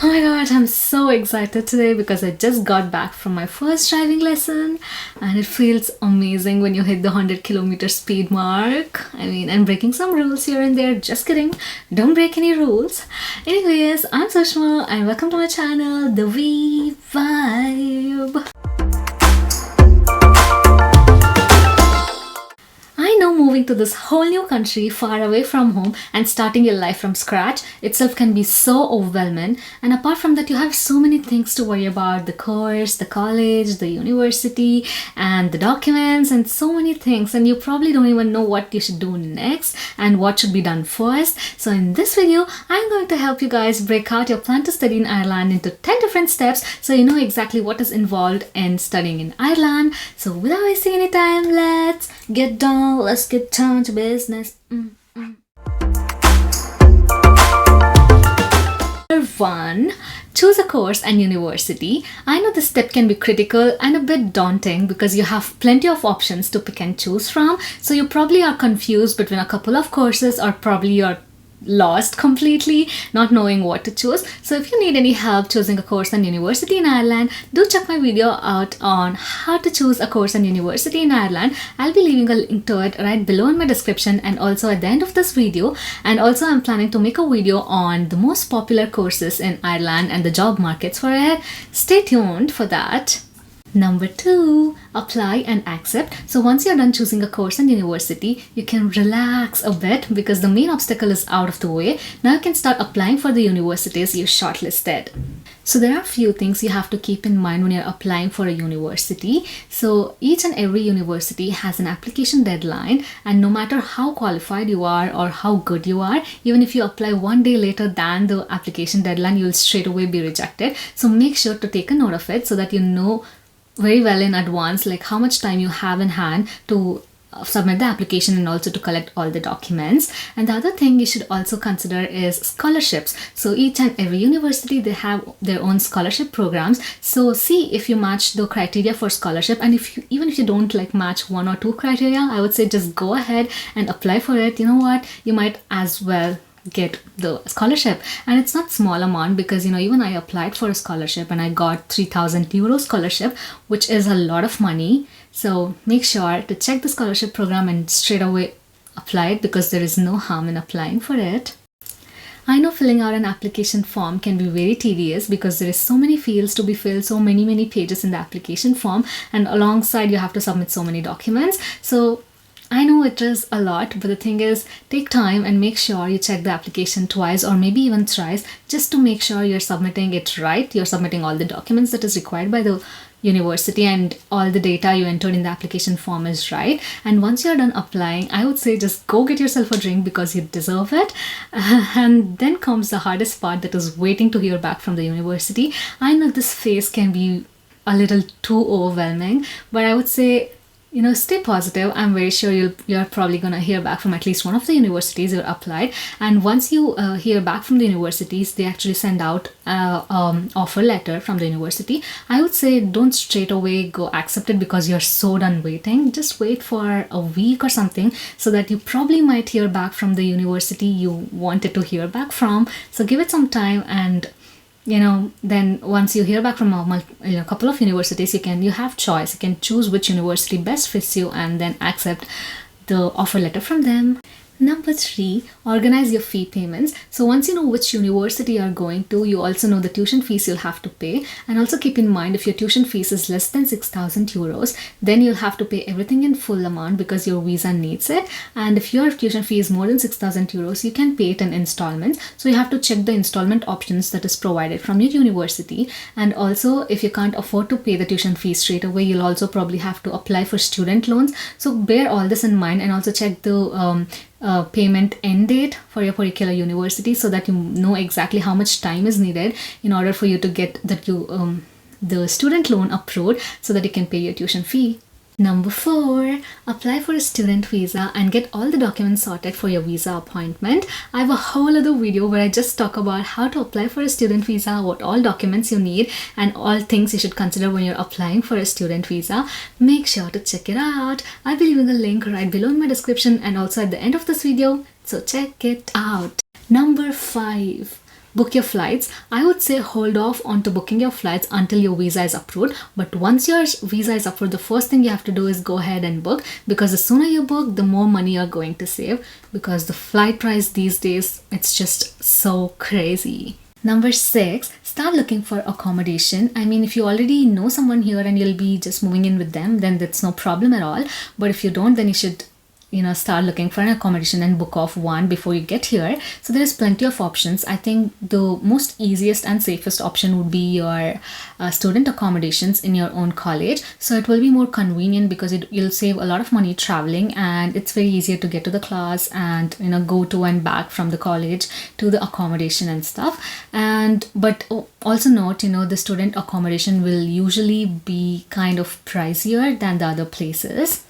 Oh my god, I'm so excited today because I just got back from my first driving lesson and it feels amazing when you hit the 100 km speed mark. I'm breaking some rules here and there. Just kidding. Don't break any rules. Anyways, I'm Sushma and welcome to my channel, The V Vibe. I know moving to this whole new country far away from home and starting your life from scratch itself can be so overwhelming, and apart from that you have so many things to worry about: the course, the college, the university, and the documents, and so many things, and you probably don't even know what you should do next and what should be done first. So in this video I'm going to help you guys break out your plan to study in Ireland into 10 different steps so you know exactly what is involved in studying in Ireland. So without wasting any time, let's get down to business. Number 1. Choose a course and university. I know this step can be critical and a bit daunting because you have plenty of options to pick and choose from. So you probably are confused between a couple of courses, or probably you're lost completely, not knowing what to choose. So if you need any help choosing a course and university in Ireland, do check my video out on how to choose a course and university in Ireland. I'll be leaving a link to it right below in my description and also at the end of this video. And also I'm planning to make a video on the most popular courses in Ireland and the job markets for it. Stay tuned for that. Number 2, apply and accept. So once you're done choosing a course and university, you can relax a bit because the main obstacle is out of the way. Now you can start applying for the universities you shortlisted. So there are a few things you have to keep in mind when you're applying for a university. So each and every university has an application deadline, and no matter how qualified you are or how good you are, even if you apply one day later than the application deadline, you'll straight away be rejected. So make sure to take a note of it so that you know very well in advance like how much time you have in hand to submit the application and also to collect all the documents. And the other thing you should also consider is scholarships. So each and every university, they have their own scholarship programs. So see if you match the criteria for scholarship, and even if you don't like match one or two criteria, I would say just go ahead and apply for it. You know what, you might as well get the scholarship. And it's not small amount because even I applied for a scholarship and I got 3,000 euro scholarship, which is a lot of money. So make sure to check the scholarship program and straight away apply it because there is no harm in applying for it. I know filling out an application form can be very tedious because there is so many fields to be filled, so many pages in the application form, and alongside you have to submit so many documents. So I know it is a lot, but the thing is, take time and make sure you check the application twice or maybe even thrice just to make sure you're submitting it right. You're submitting all the documents that is required by the university and all the data you entered in the application form is right. And once you're done applying, I would say just go get yourself a drink because you deserve it. And then comes the hardest part, that is waiting to hear back from the university. I know this phase can be a little too overwhelming, but I would say stay positive. I'm very sure you're probably gonna hear back from at least one of the universities you applied. And once you hear back from the universities, they actually send out offer letter from the university. I would say don't straight away go accept it because you're so done waiting. Just wait for a week or something so that you probably might hear back from the university you wanted to hear back from. So give it some time, and then once you hear back from a couple of universities, you have choice. You can choose which university best fits you and then accept the offer letter from them. Number 3, organize your fee payments. So once you know which university you are going to, you also know the tuition fees you'll have to pay. And also keep in mind, if your tuition fees is less than 6,000 euros, then you'll have to pay everything in full amount because your visa needs it. And if your tuition fee is more than 6,000 euros, you can pay it in installments. So you have to check the installment options that is provided from your university. And also, if you can't afford to pay the tuition fee straight away, you'll also probably have to apply for student loans. So bear all this in mind, and also check the payment end date for your particular university so that you know exactly how much time is needed in order for you to get the student loan approved so that you can pay your tuition fee. Number 4, apply for a student visa and get all the documents sorted for your visa appointment. I have a whole other video where I just talk about how to apply for a student visa, what all documents you need, and all things you should consider when you're applying for a student visa. Make sure to check it out. I'll be leaving a link right below in my description and also at the end of this video, so check it out. Number 5, book your flights. I would say hold off onto booking your flights until your visa is approved. But once your visa is approved, the first thing you have to do is go ahead and book, because the sooner you book, the more money you're going to save, because the flight price these days, it's just so crazy. Number 6, start looking for accommodation. I mean, if you already know someone here and you'll be just moving in with them, then that's no problem at all. But if you don't, then you should start looking for an accommodation and book off one before you get here. So there is plenty of options. I think the most easiest and safest option would be your student accommodations in your own college. So it will be more convenient because you'll save a lot of money traveling, and it's very easier to get to the class and go to and back from the college to the accommodation and stuff. But also note, the student accommodation will usually be kind of pricier than the other places.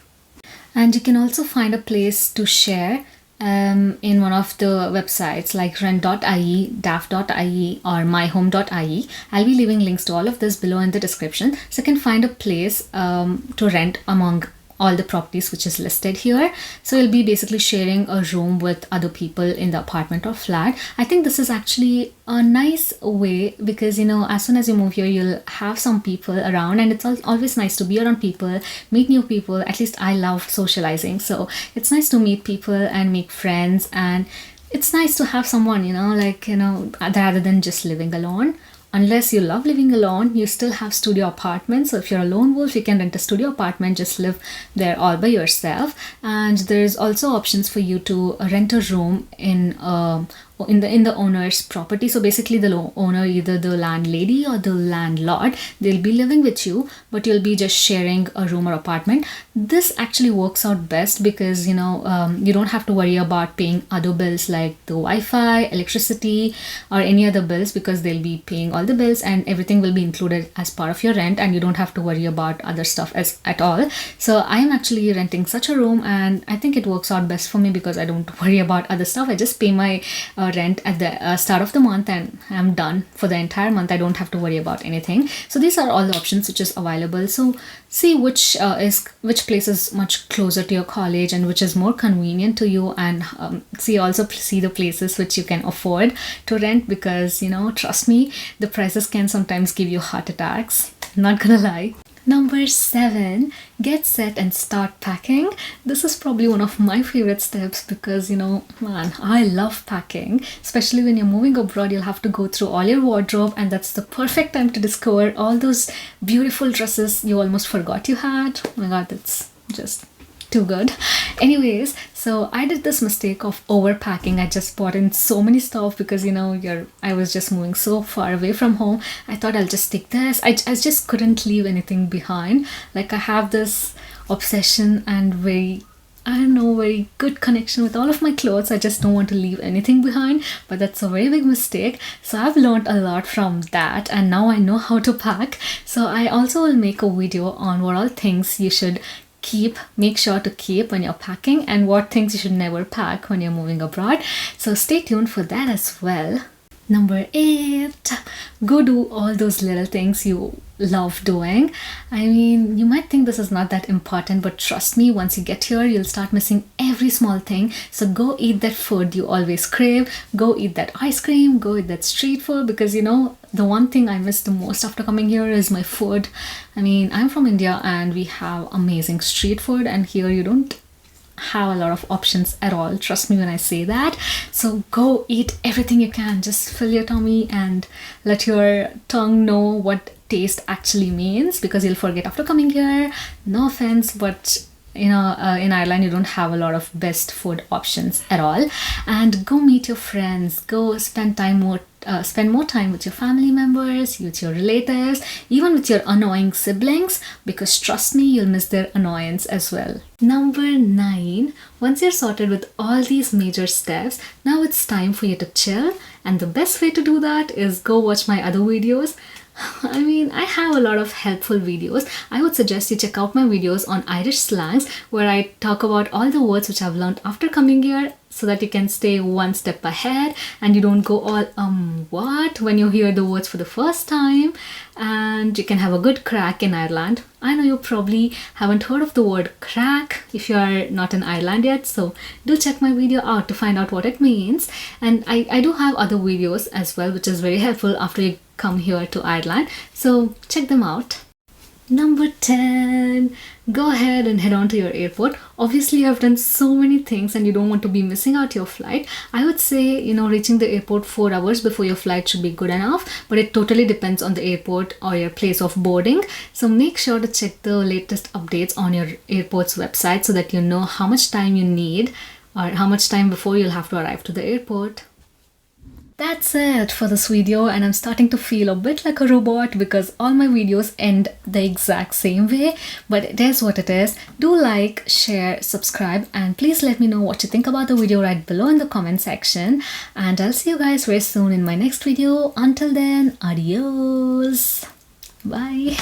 And you can also find a place to share in one of the websites like rent.ie, daf.ie, or myhome.ie. I'll be leaving links to all of this below in the description, so you can find a place to rent among all the properties which is listed here. So you'll be basically sharing a room with other people in the apartment or flat. I think this is actually a nice way because as soon as you move here, you'll have some people around, and it's always nice to be around people, meet new people. At least I love socializing, so it's nice to meet people and make friends, and it's nice to have someone rather than just living alone. Unless you love living alone, you still have studio apartments. So if you're a lone wolf, you can rent a studio apartment, just live there all by yourself. And there's also options for you to rent a room in the owner's property. So basically the owner, either the landlady or the landlord, they'll be living with you, but you'll be just sharing a room or apartment. This actually works out best because you don't have to worry about paying other bills like the Wi-Fi, electricity, or any other bills, because they'll be paying all the bills and everything will be included as part of your rent, and you don't have to worry about other stuff at all. So I'm actually renting such a room, and I think it works out best for me because I don't worry about other stuff. I just pay my rent at the start of the month, and I'm done for the entire month. I don't have to worry about anything. So these are all the options which is available. So see which place is much closer to your college and which is more convenient to you, and see the places which you can afford to rent, because trust me, the prices can sometimes give you heart attacks, not gonna lie. Number 7, get set and start packing. This is probably one of my favorite steps because, man, I love packing. Especially when you're moving abroad, you'll have to go through all your wardrobe, and that's the perfect time to discover all those beautiful dresses you almost forgot you had. Oh my god, that's just too good. Anyways, so I did this mistake of overpacking. I just bought in so many stuff because I was just moving so far away from home. I thought I'll just take this. I just couldn't leave anything behind. Like I have this obsession and very good connection with all of my clothes. I just don't want to leave anything behind, but that's a very big mistake. So I've learned a lot from that, and now I know how to pack. So I also will make a video on what all things you should make sure to keep when you're packing, and what things you should never pack when you're moving abroad. So stay tuned for that as well. Number 8, go do all those little things you love doing. I mean, you might think this is not that important, but trust me, once you get here, you'll start missing every small thing. So go eat that food you always crave. Go eat that ice cream. Go eat that street food, because the one thing I miss the most after coming here is my food. I mean, I'm from India and we have amazing street food, and here you don't have a lot of options at all. Trust me when I say that. So go eat everything you can. Just fill your tummy and let your tongue know what taste actually means, because you'll forget after coming here. No offense, but in Ireland you don't have a lot of best food options at all. And go meet your friends. Go spend more time with your family members, with your relatives, even with your annoying siblings, because trust me, you'll miss their annoyance as well. Number 9, once you're sorted with all these major steps, now it's time for you to chill, and the best way to do that is go watch my other videos. I mean, I have a lot of helpful videos. I would suggest you check out my videos on Irish slangs, where I talk about all the words which I've learned after coming here, so that you can stay one step ahead and you don't go all what when you hear the words for the first time, and you can have a good crack in Ireland. I know you probably haven't heard of the word crack if you are not in Ireland yet, so do check my video out to find out what it means. And I do have other videos as well which is very helpful after you come here to Ireland, so check them out. Number 10, go ahead and head on to your airport. Obviously, you have done so many things and you don't want to be missing out your flight. I would say, reaching the airport 4 hours before your flight should be good enough, but it totally depends on the airport or your place of boarding. So make sure to check the latest updates on your airport's website so that you know how much time you need or how much time before you'll have to arrive to the airport. That's it for this video, and I'm starting to feel a bit like a robot because all my videos end the exact same way, but it is what it is. Do like, share, subscribe, and please let me know what you think about the video right below in the comment section, and I'll see you guys very soon in my next video. Until then, adios. Bye.